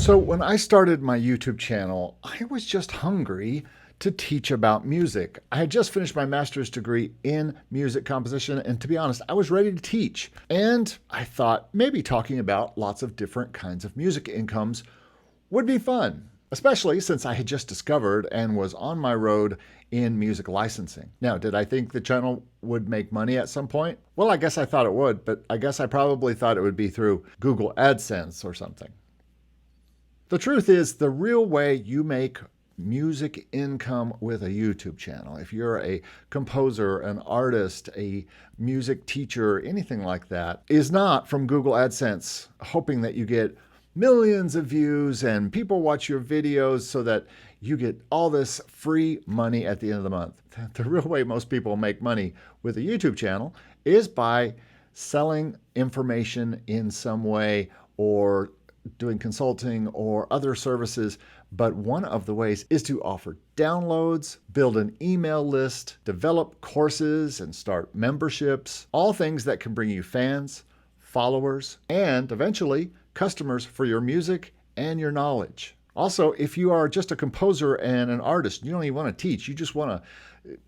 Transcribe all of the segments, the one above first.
So when I started my YouTube channel, I was just hungry to teach about music. I had just finished my master's degree in music composition, and to be honest, I was ready to teach. And I thought maybe talking about lots of different kinds of music incomes would be fun, especially since I had just discovered and was on my road in music licensing. Now, did I think the channel would make money at some point? Well, I guess I thought it would, but I guess I probably thought it would be through Google AdSense or something. The truth is, the real way you make music income with a YouTube channel, if you're a composer, an artist, a music teacher, anything like that, is not from Google AdSense, hoping that you get millions of views and people watch your videos so that you get all this free money at the end of the month. The real way most people make money with a YouTube channel is by selling information in some way or doing consulting or other services, but one of the ways is to offer downloads, build an email list, develop courses, and start memberships, all things that can bring you fans, followers, and eventually customers for your music and your knowledge. Also, if you are just a composer and an artist, you don't even want to teach, you just want to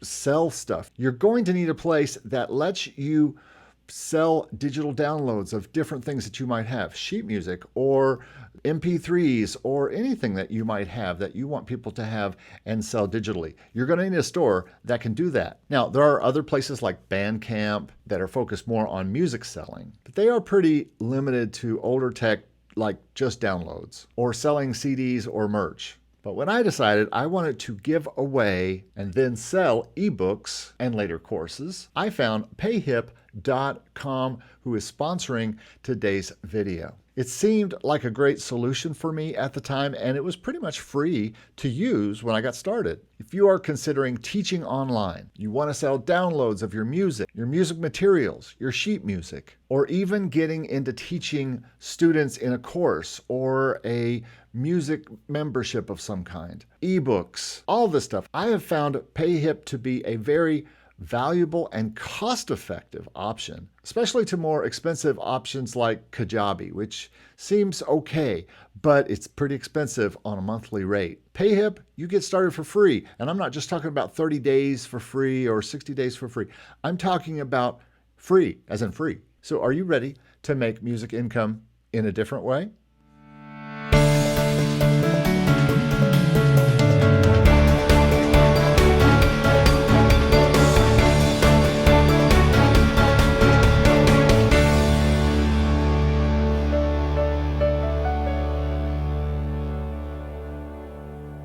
sell stuff, you're going to need a place that lets you sell digital downloads of different things that you might have, sheet music or MP3s or anything that you might have that you want people to have and sell digitally. You're going to need a store that can do that. Now, there are other places like Bandcamp that are focused more on music selling, but they are pretty limited to older tech like just downloads or selling CDs or merch. But when I decided I wanted to give away and then sell eBooks and later courses, I found Payhip.com, who is sponsoring today's video. It seemed like a great solution for me at the time, and it was pretty much free to use when I got started. If you are considering teaching online, you want to sell downloads of your music materials, your sheet music, or even getting into teaching students in a course or a music membership of some kind, eBooks, all this stuff, I have found Payhip to be a very valuable and cost-effective option, especially to more expensive options like Kajabi, which seems okay, but it's pretty expensive on a monthly rate. Payhip, you get started for free, and I'm not just talking about 30 days for free or 60 days for free. I'm talking about free, as in free. So are you ready to make music income in a different way?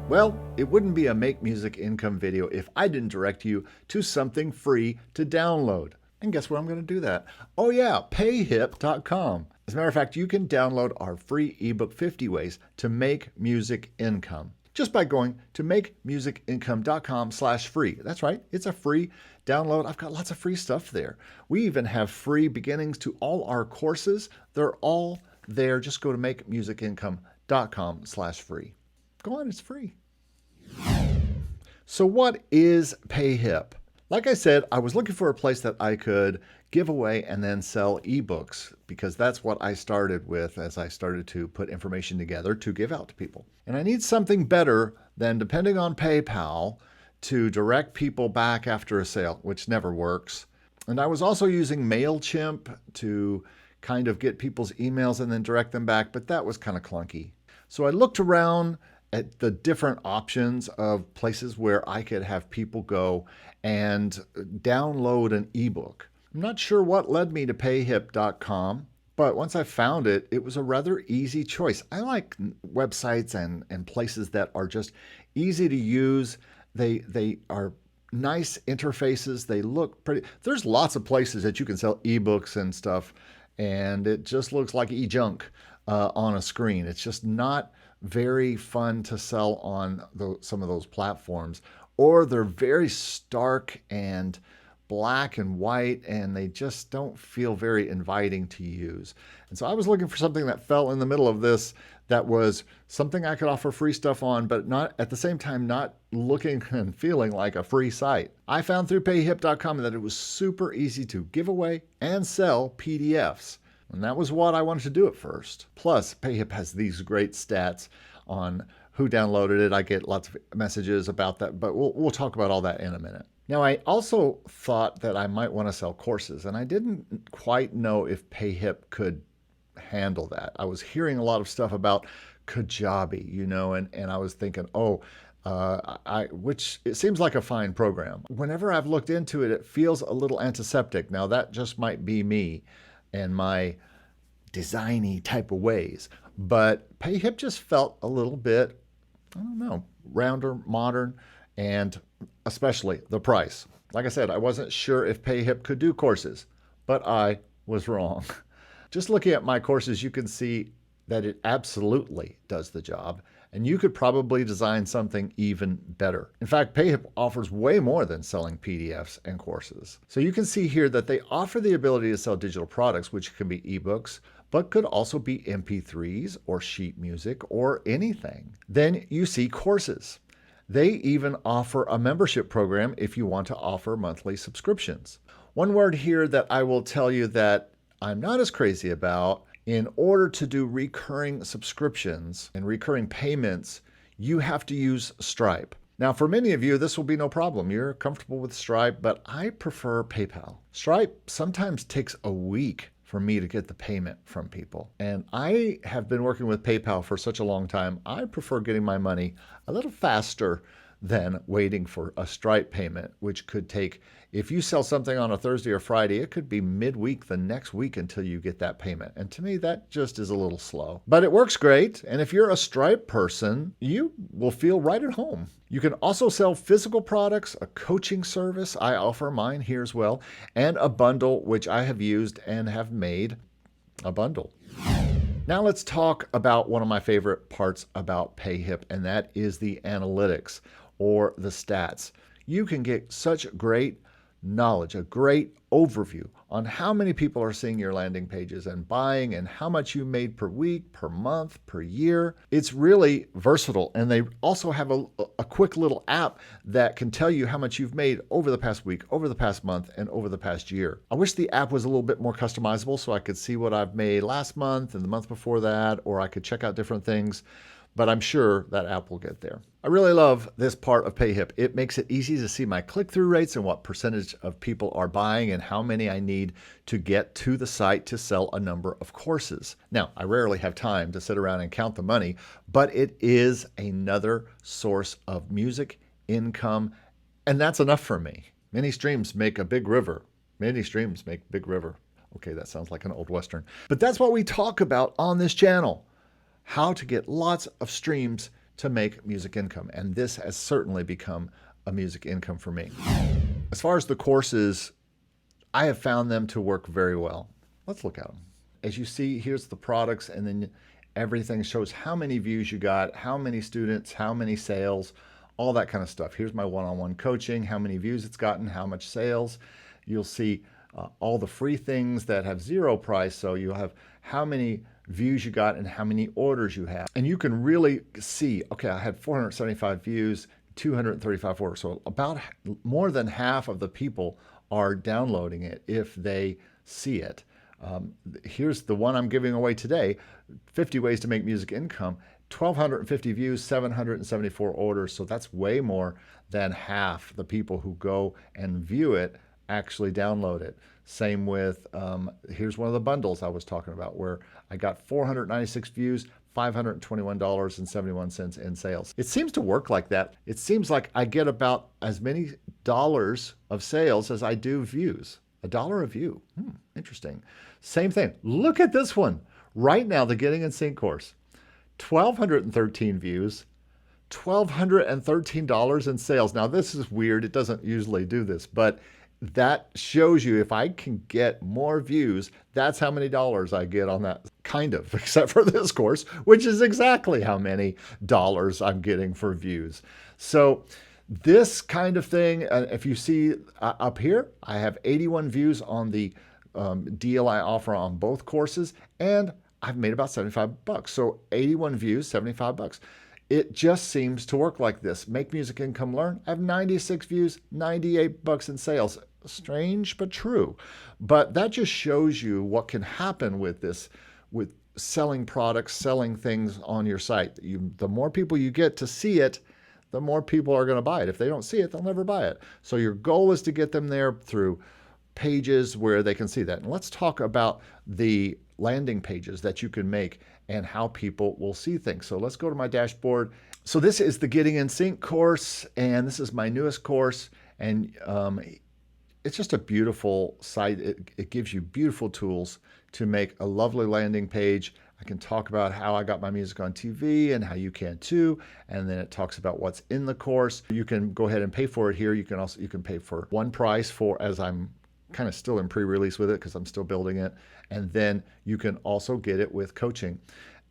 Well, it wouldn't be a Make Music Income video if I didn't direct you to something free to download. And guess where I'm going to do that? Oh yeah, Payhip.com. As a matter of fact, you can download our free ebook 50 Ways to Make Music Income just by going to makemusicincome.com/free. That's right, it's a free download. I've got lots of free stuff there. We even have free beginnings to all our courses. They're all there. Just go to makemusicincome.com/free. Go on, it's free. So what is Payhip? Like I said, I was looking for a place that I could give away and then sell ebooks because that's what I started with as I started to put information together to give out to people. And I need something better than depending on PayPal to direct people back after a sale, which never works. And I was also using MailChimp to kind of get people's emails and then direct them back, but that was kind of clunky. So I looked around at the different options of places where I could have people go and download an ebook. I'm not sure what led me to Payhip.com, but once I found it, it was a rather easy choice. I like websites and places that are just easy to use. They are nice interfaces. They look pretty. There's lots of places that you can sell ebooks and stuff, and it just looks like e-junk on a screen. It's just not very fun to sell on some of those platforms, or they're very stark and black and white, and they just don't feel very inviting to use. And so I was looking for something that fell in the middle of this, that was something I could offer free stuff on, but not at the same time, not looking and feeling like a free site. I found through Payhip.com that it was super easy to give away and sell PDFs. And that was what I wanted to do at first. Plus, Payhip has these great stats on who downloaded it. I get lots of messages about that, but we'll talk about all that in a minute. Now, I also thought that I might want to sell courses, and I didn't quite know if Payhip could handle that. I was hearing a lot of stuff about Kajabi, and I was thinking, which it seems like a fine program. Whenever I've looked into it, it feels a little antiseptic. Now, that just might be me and my designy type of ways, but Payhip just felt a little bit, I don't know, rounder, modern, and especially the price. Like I said, I wasn't sure if Payhip could do courses, but I was wrong. Just looking at my courses, you can see that it absolutely does the job, and you could probably design something even better. In fact, Payhip offers way more than selling PDFs and courses. So you can see here that they offer the ability to sell digital products, which can be eBooks, but could also be MP3s or sheet music or anything. Then you see courses. They even offer a membership program if you want to offer monthly subscriptions. One word here that I will tell you that I'm not as crazy about: in order to do recurring subscriptions and recurring payments, you have to use Stripe. Now, for many of you, this will be no problem. You're comfortable with Stripe, but I prefer PayPal. Stripe sometimes takes a week for me to get the payment from people. And I have been working with PayPal for such a long time. I prefer getting my money a little faster than waiting for a Stripe payment, which could take, if you sell something on a Thursday or Friday, it could be midweek the next week until you get that payment. And to me, that just is a little slow. But it works great. And if you're a Stripe person, you will feel right at home. You can also sell physical products, a coaching service. I offer mine here as well, and a bundle, which I have used and have made a bundle. Now let's talk about one of my favorite parts about Payhip, and that is the analytics or the stats. You can get such great knowledge, a great overview on how many people are seeing your landing pages and buying, and how much you made per week, per month, per year. It's really versatile, and they also have a quick little app that can tell you how much you've made over the past week, over the past month, and over the past year. I wish the app was a little bit more customizable so I could see what I've made last month and the month before that, or I could check out different things, but I'm sure that app will get there. I really love this part of Payhip. It makes it easy to see my click-through rates and what percentage of people are buying and how many I need to get to the site to sell a number of courses. Now, I rarely have time to sit around and count the money, but it is another source of music income, and that's enough for me. Many streams make a big river. Many streams make big river. Okay, that sounds like an old Western. But that's what we talk about on this channel: how to get lots of streams to make music income. And this has certainly become a music income for me. As far as the courses, I have found them to work very well. Let's look at them. As you see, here's the products, and then everything shows how many views you got, how many students, how many sales, all that kind of stuff. Here's my one-on-one coaching, how many views it's gotten, how much sales. You'll see all the free things that have zero price. So you'll have how many views you got and how many orders you have. And you can really see, okay, I had 475 views, 235 orders. So about more than half of the people are downloading it if they see it. Here's the one I'm giving away today, 50 ways to make music income, 1,250 views, 774 orders. So that's way more than half the people who go and view it actually download it. Same with, here's one of the bundles I was talking about where I got 496 views, $521.71 in sales. It seems to work like that. It seems like I get about as many dollars of sales as I do views. $1 a view. Interesting. Same thing. Look at this one. Right now, the Getting in Sync course. 1,213 views, $1,213 in sales. Now, this is weird. It doesn't usually do this, but that shows you if I can get more views, that's how many dollars I get on that, kind of, except for this course, which is exactly how many dollars I'm getting for views. So this kind of thing, if you see up here, I have 81 views on the deal I offer on both courses, and I've made about $75. So 81 views, $75. It just seems to work like this. Make music income learn. I have 96 views, $98 in sales. Strange, but true. But that just shows you what can happen with this, with selling products, selling things on your site. The more people you get to see it, the more people are going to buy it. If they don't see it, they'll never buy it. So your goal is to get them there through pages where they can see that. And let's talk about the landing pages that you can make and how people will see things. So let's go to my dashboard. So this is the Getting in Sync course, and this is my newest course. And it's just a beautiful site. It gives you beautiful tools to make a lovely landing page. I can talk about how I got my music on TV and how you can too. And then it talks about what's in the course. You can go ahead and pay for it here. You can pay for one price for, as I'm kind of still in pre-release with it because I'm still building it. And then you can also get it with coaching.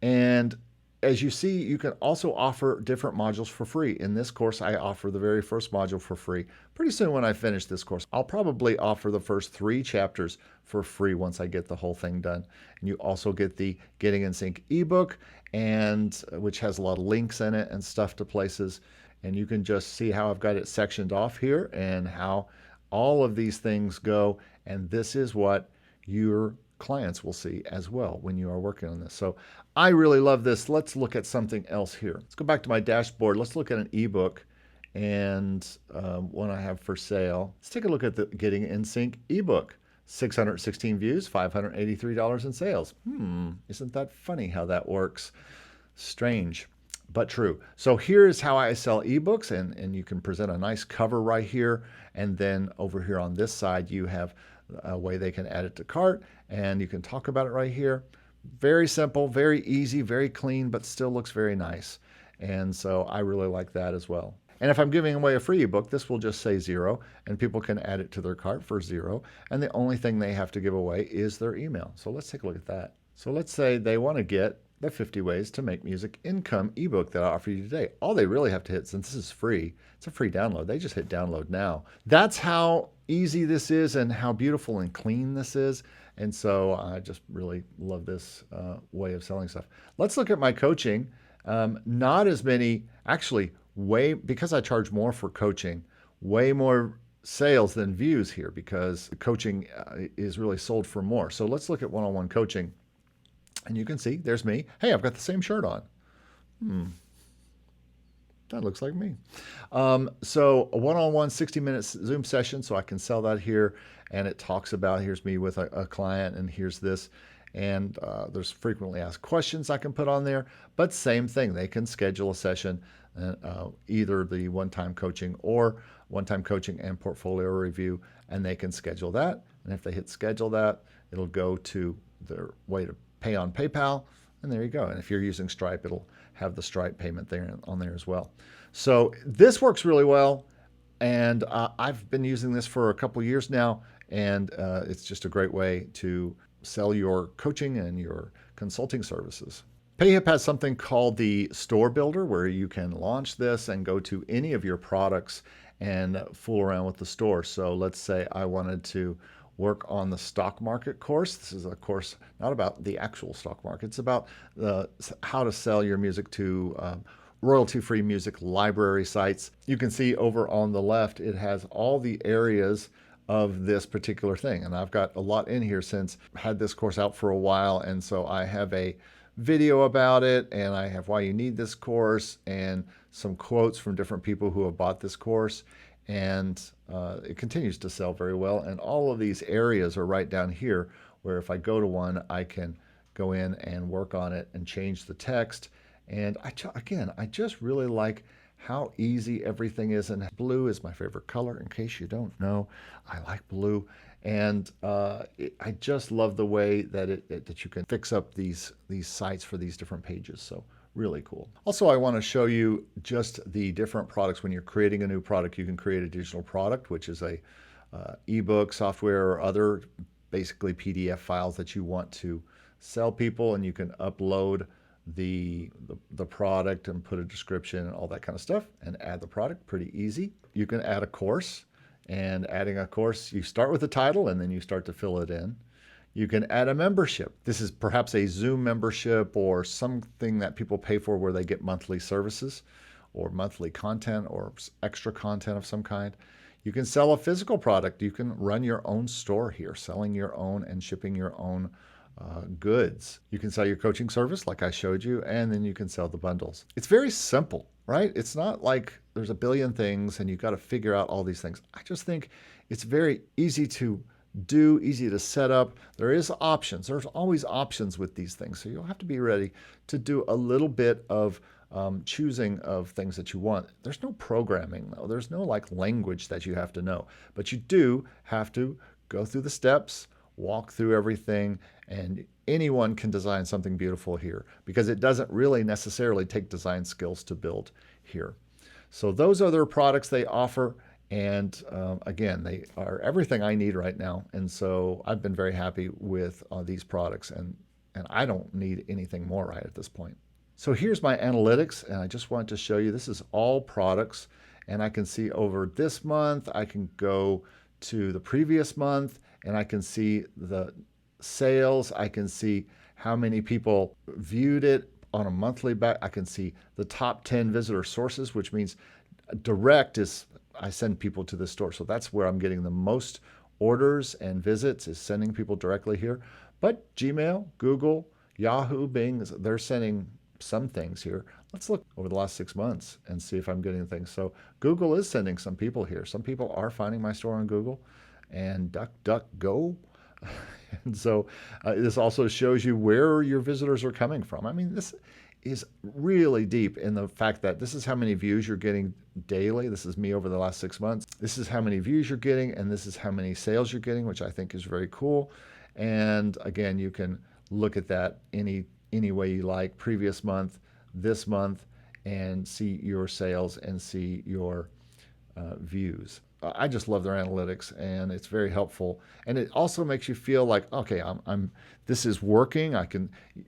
And as you see, you can also offer different modules for free. In this course, I offer the very first module for free. Pretty soon when I finish this course, I'll probably offer the first 3 chapters for free once I get the whole thing done. And you also get the Getting in Sync ebook, and which has a lot of links in it and stuff to places. And you can just see how I've got it sectioned off here and how all of these things go. And this is what your clients will see as well when you are working on this. So I really love this. Let's look at something else here. Let's go back to my dashboard. Let's look at an ebook and one I have for sale. Let's take a look at the Getting in Sync ebook. 616 views, $583 in sales. Isn't that funny how that works? Strange, but true. So here's how I sell ebooks, and you can present a nice cover right here. And then over here on this side, you have a way they can add it to cart, and you can talk about it right here. Very simple, very easy, very clean, but still looks very nice. And so I really like that as well. And if I'm giving away a free ebook, this will just say 0, and people can add it to their cart for 0. And the only thing they have to give away is their email. So let's take a look at that. So let's say they want to get the 50 ways to make music income ebook that I offer you today. All they really have to hit, since this is free, it's a free download. They just hit download now. That's how easy this is and how beautiful and clean this is. And so I just really love this way of selling stuff. Let's look at my coaching. Not as many, actually, because I charge more for coaching, way more sales than views here because coaching is really sold for more. So let's look at one-on-one coaching. And you can see, there's me. Hey, I've got the same shirt on. That looks like me. So a one-on-one 60-minute Zoom session, so I can sell that here. And it talks about, here's me with a client, and here's this. And there's frequently asked questions I can put on there. But same thing, they can schedule a session, either the one-time coaching or one-time coaching and portfolio review, and they can schedule that. And if they hit schedule that, it'll go to their way to pay on PayPal, and there you go. And if you're using Stripe, it'll have the Stripe payment there on there as well. So this works really well, and I've been using this for a couple years now, and it's just a great way to sell your coaching and your consulting services. Payhip has something called the Store Builder, where you can launch this and go to any of your products and fool around with the store. So let's say I wanted to work on the stock market course. This is a course not about the actual stock market. It's about how to sell your music to royalty-free music library sites. You can see over on the left, it has all the areas of this particular thing. And I've got a lot in here since I had this course out for a while. And so I have a video about it, and I have why you need this course and some quotes from different people who have bought this course. And it continues to sell very well. And all of these areas are right down here, where if I go to one, I can go in and work on it and change the text. And I just really like how easy everything is. And blue is my favorite color, in case you don't know. I like blue. And I just love the way that that you can fix up these sites for these different pages. So really cool. Also, I want to show you just the different products. When you're creating a new product, you can create a digital product, which is a ebook, software, or other basically PDF files that you want to sell people, and you can upload the product and put a description and all that kind of stuff and add the product. Pretty easy. You can add a course, and adding a course, you start with the title and then you start to fill it in. You can add a membership. This is perhaps a Zoom membership or something that people pay for where they get monthly services or monthly content or extra content of some kind. You can sell a physical product. You can run your own store here, selling your own and shipping your own goods. You can sell your coaching service like I showed you, and then you can sell the bundles. It's very simple, right? It's not like there's a billion things and you've got to figure out all these things. I just think it's very easy to do, easy to set up. There is options. There's always options with these things. So you'll have to be ready to do a little bit of choosing of things that you want. There's no programming though. There's no like language that you have to know, but you do have to go through the steps, walk through everything, and anyone can design something beautiful here because it doesn't really necessarily take design skills to build here. So those are their products they offer. And again, they are everything I need right now. And so I've been very happy with these products, and I don't need anything more right at this point. So here's my analytics, and I just wanted to show you this is all products, and I can see over this month, I can go to the previous month, and I can see the sales. I can see how many people viewed it on a monthly back. I can see the top 10 visitor sources, which means direct is I send people to the store. So that's where I'm getting the most orders and visits, is sending people directly here. But Gmail, Google, Yahoo, Bing, they're sending some things here. Let's look over the last 6 months and see if I'm getting things. So Google is sending some people here. Some people are finding my store on Google, and DuckDuckGo. And so this also shows you where your visitors are coming from. I mean, this is really deep in the fact that this is how many views you're getting daily. This is me over the last 6 months. This is how many views you're getting, and this is how many sales you're getting, which I think is very cool. And again, you can look at that any way you like, previous month, this month, and see your sales and see your views. I just love their analytics, and it's very helpful. And it also makes you feel like, okay, this is working.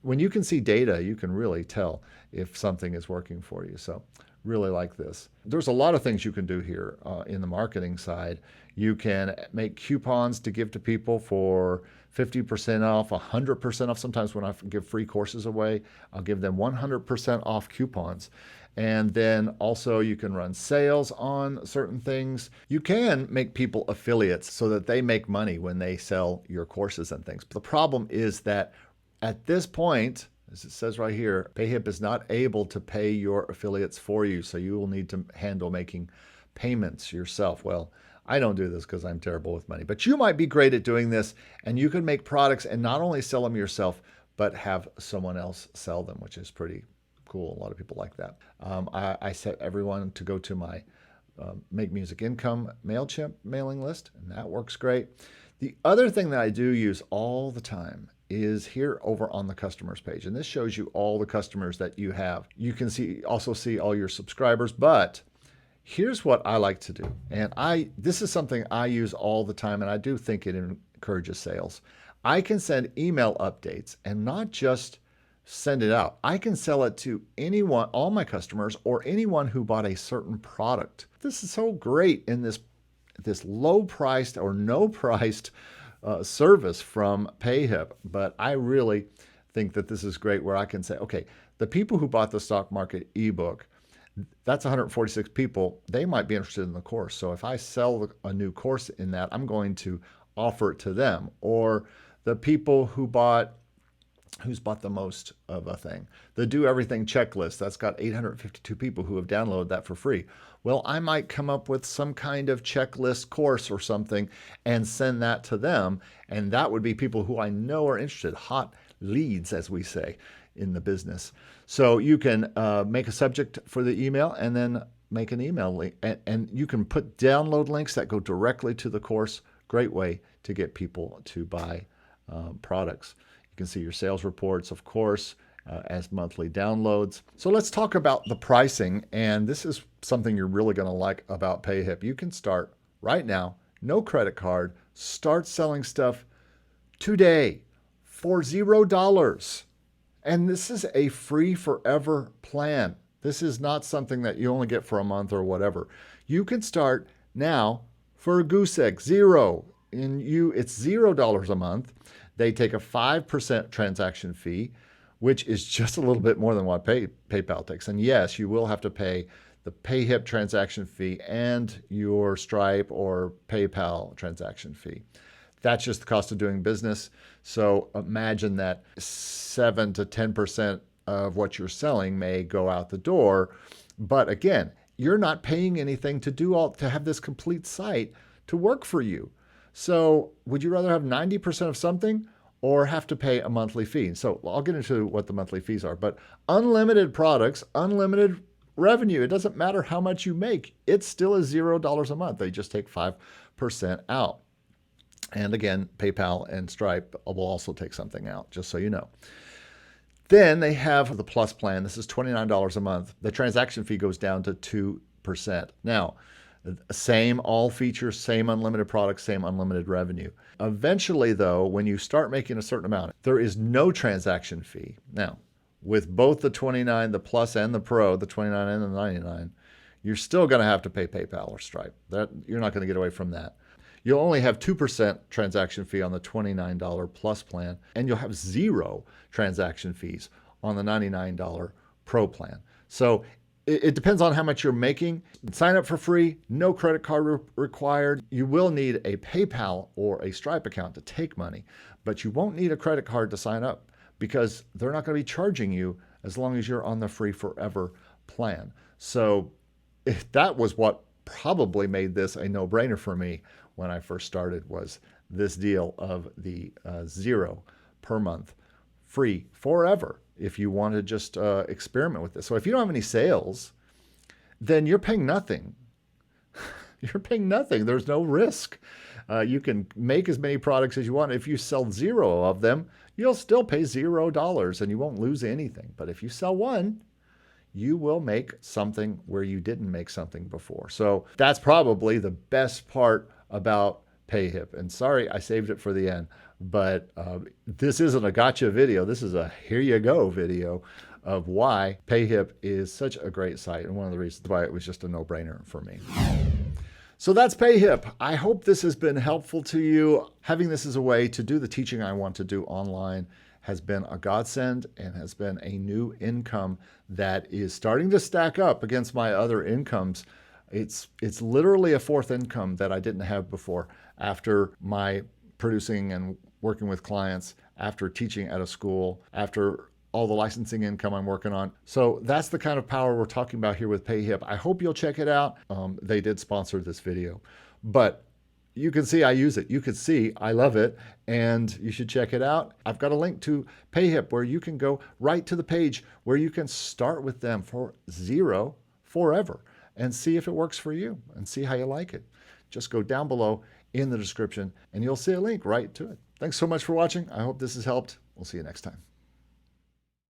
When you can see data, you can really tell if something is working for you. So really like this. There's a lot of things you can do here in the marketing side. You can make coupons to give to people for 50% off, 100% off. Sometimes when I give free courses away, I'll give them 100% off coupons. And then also you can run sales on certain things. You can make people affiliates so that they make money when they sell your courses and things. But the problem is that at this point, as it says right here, Payhip is not able to pay your affiliates for you. So you will need to handle making payments yourself. Well, I don't do this because I'm terrible with money, but you might be great at doing this, and you can make products and not only sell them yourself, but have someone else sell them, which is pretty cool. A lot of people like that. I set everyone to go to my Make Music Income MailChimp mailing list, and that works great. The other thing that I do use all the time is here over on the customers page, and this shows you all the customers that you have. You can also see all your subscribers, but here's what I like to do, and this is something I use all the time, and I do think it encourages sales. I can send email updates and not just send it out. I can sell it to anyone, all my customers, or anyone who bought a certain product. This is so great in this low-priced or no-priced service from Payhip, but I really think that this is great where I can say, okay, the people who bought the stock market ebook, that's 146 people. They might be interested in the course. So if I sell a new course in that, I'm going to offer it to them. Or the people who's bought the most of a thing. The Do Everything checklist, that's got 852 people who have downloaded that for free. Well, I might come up with some kind of checklist course or something and send that to them. And that would be people who I know are interested, hot leads, as we say in the business. So you can make a subject for the email and then make an email link. And you can put download links that go directly to the course. Great way to get people to buy products. You can see your sales reports, of course, as monthly downloads. So let's talk about the pricing. And this is something you're really going to like about Payhip. You can start right now, no credit card, start selling stuff today for $0. And this is a free forever plan. This is not something that you only get for a month or whatever. You can start now for a goose egg, $0. It's $0 a month. They take a 5% transaction fee, which is just a little bit more than what PayPal takes. And yes, you will have to pay the Payhip transaction fee and your Stripe or PayPal transaction fee. That's just the cost of doing business. So imagine that 7 to 10% of what you're selling may go out the door. But again, you're not paying anything to have this complete site to work for you. So would you rather have 90% of something or have to pay a monthly fee? So I'll get into what the monthly fees are, but unlimited products, unlimited revenue. It doesn't matter how much you make. It still is $0 a month. They just take 5% out. And again, PayPal and Stripe will also take something out, just so you know. Then they have the Plus plan. This is $29 a month. The transaction fee goes down to 2%. Now, same all features, same unlimited products, same unlimited revenue. Eventually, though, when you start making a certain amount, there is no transaction fee. Now, with both the 29, the Plus and the Pro, the 29 and the 99, you're still going to have to pay PayPal or Stripe. You're not going to get away from that. You'll only have 2% transaction fee on the $29 Plus plan, and you'll have 0 transaction fees on the $99 Pro plan. So it depends on how much you're making. Sign up for free, no credit card required. You will need a PayPal or a Stripe account to take money, but you won't need a credit card to sign up because they're not going to be charging you as long as you're on the free forever plan. So that was what probably made this a no-brainer for me when I first started, was this deal of the 0 per month free forever if you want to just experiment with this. So if you don't have any sales, then you're paying nothing. You're paying nothing. There's no risk. You can make as many products as you want. If you sell 0 of them, you'll still pay $0 and you won't lose anything. But if you sell one, you will make something where you didn't make something before. So that's probably the best part about Payhip. And sorry, I saved it for the end, but this isn't a gotcha video. This is a here you go video of why Payhip is such a great site and one of the reasons why it was just a no-brainer for me. So that's Payhip. I hope this has been helpful to you. Having this as a way to do the teaching I want to do online has been a godsend and has been a new income that is starting to stack up against my other incomes. It's literally a fourth income that I didn't have before after my producing and working with clients, after teaching at a school, after all the licensing income I'm working on. So that's the kind of power we're talking about here with Payhip. I hope you'll check it out. They did sponsor this video, but you can see I use it. You can see I love it, and you should check it out. I've got a link to Payhip where you can go right to the page where you can start with them for 0 forever and see if it works for you and see how you like it. Just go down below in the description and you'll see a link right to it. Thanks so much for watching. I hope this has helped. We'll see you next time.